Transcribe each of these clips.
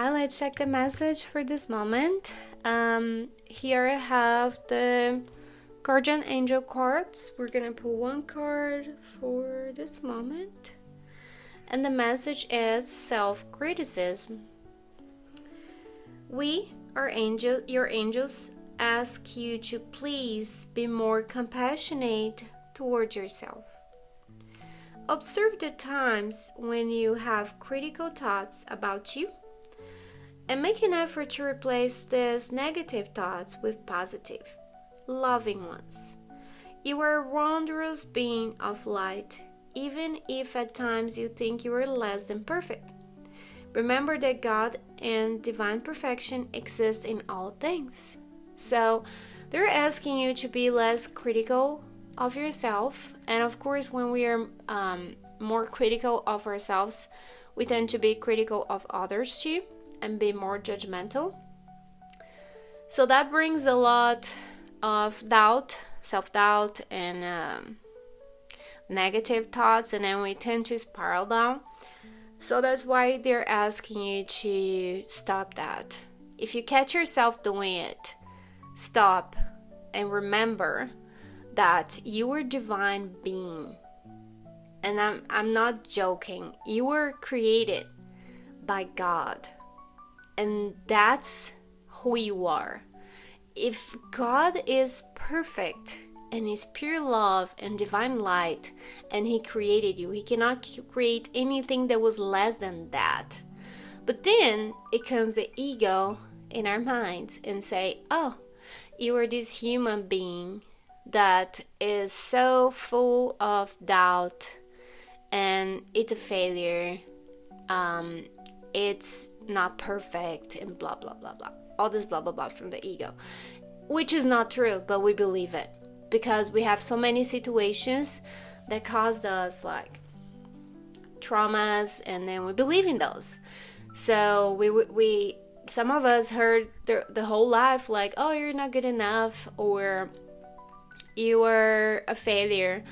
Hi, let's check the message for this moment. Here I have the Guardian Angel cards. We're gonna pull one card for this moment. And the message is self-criticism. Your angels, ask you to please be more compassionate towards yourself. Observe the times when you have critical thoughts about you and make an effort to replace these negative thoughts with positive, loving ones. You are a wondrous being of light, even if at times you think you are less than perfect. Remember that God and divine perfection exist in all things. So they're asking you to be less critical of yourself. And of course, when we are more critical of ourselves, we tend to be critical of others too and be more judgmental. So that brings a lot of doubt, self-doubt, and negative thoughts, and then we tend to spiral down. So that's why they're asking you to stop that. If you catch yourself doing it, stop and remember that you are a divine being. And I'm not joking. You were created by God. And that's who you are. If God is perfect and is pure love and divine light, and He created you, He cannot create anything that was less than that. But then it comes the ego in our minds and say, oh, you are this human being that is so full of doubt and it's a failure, it's not perfect, and blah blah blah blah, all this blah blah blah from the ego, which is not true, but we believe it because we have so many situations that caused us like traumas, and then we believe in those. So we some of us heard the whole life like, oh, you're not good enough, or you are a failure,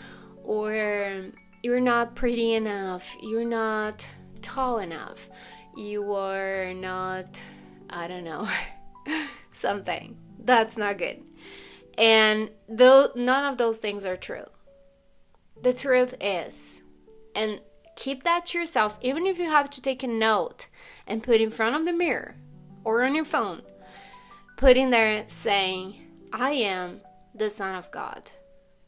or you're not pretty enough, you're not tall enough, you are not, I don't know, something. That's not good. And though none of those things are true. The truth is, and keep that to yourself, even if you have to take a note and put in front of the mirror or on your phone, put in there saying, I am the Son of God.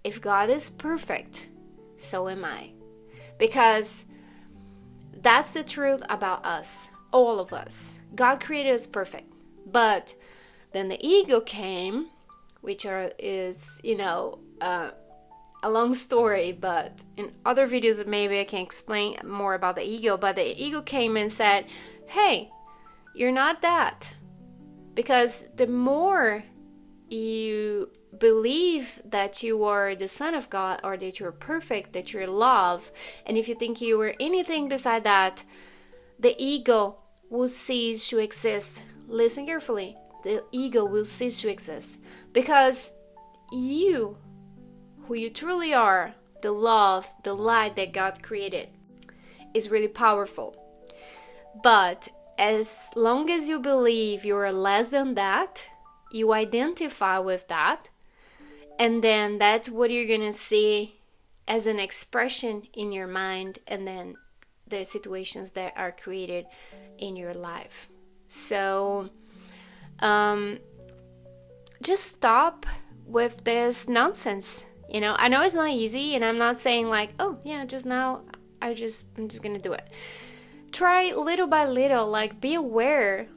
If God is perfect, so am I. Because that's the truth about us, all of us. God created us perfect. But then the ego came, which is a long story, but in other videos maybe I can explain more about the ego. But the ego came and said, hey, you're not that. Because the more you believe that you are the Son of God, or that you're perfect, that you're love, and if you think you are anything beside that, the ego will cease to exist. Listen carefully. The ego will cease to exist, because you, who you truly are, the love, the light that God created, is really powerful. But as long as you believe you are less than that, you identify with that, and then that's what you're gonna see as an expression in your mind, and then the situations that are created in your life. So just stop with this nonsense. I know it's not easy, and I'm not saying like, oh yeah, just now I'm just gonna do it. Try little by little, like be aware,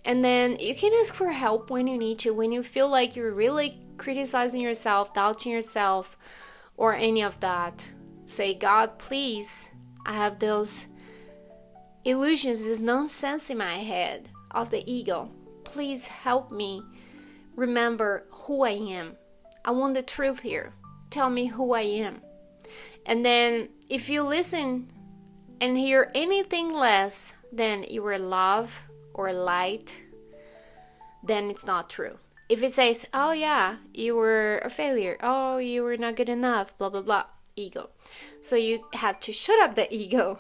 and then you can ask for help when you need to, when you feel like you're really criticizing yourself, doubting yourself, or any of that. Say, God, please, I have those illusions, this nonsense in my head of the ego. Please help me remember who I am. I want the truth here. Tell me who I am. And then if you listen and hear anything less than you are love or light, then it's not true. If it says, oh yeah, you were a failure, oh, you were not good enough, blah blah blah, ego. So you have to shut up the ego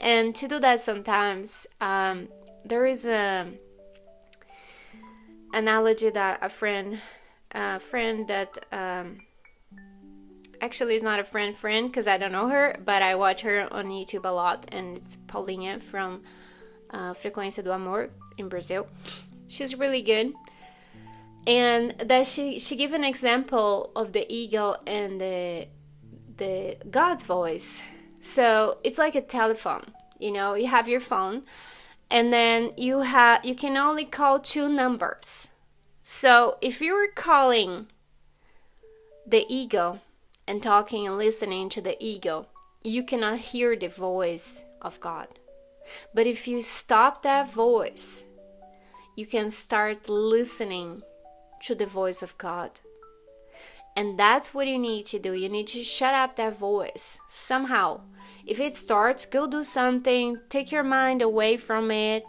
And to do that sometimes, there is a analogy that a friend that actually is not a friend because I don't know her, but I watch her on YouTube a lot, and it's Paulinha from Frequência do Amor in Brazil. She's really good, and that she gave an example of the ego and the God's voice. So it's like a telephone. You know, you have your phone, and then you can only call 2 numbers. So if you were calling the ego and talking and listening to the ego, you cannot hear the voice of God. But if you stop that voice, you can start listening to the voice of God. And that's what you need to do. You need to shut up that voice somehow. If it starts, go do something, take your mind away from it,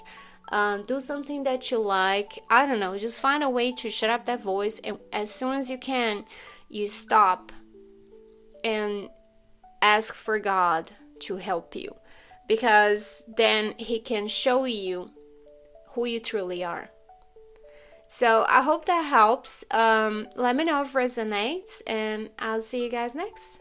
do something that you like. I don't know, just find a way to shut up that voice, and as soon as you can, you stop and ask for God to help you, because then He can show you who you truly are. So I hope that helps. Let me know if it resonates, and I'll see you guys next.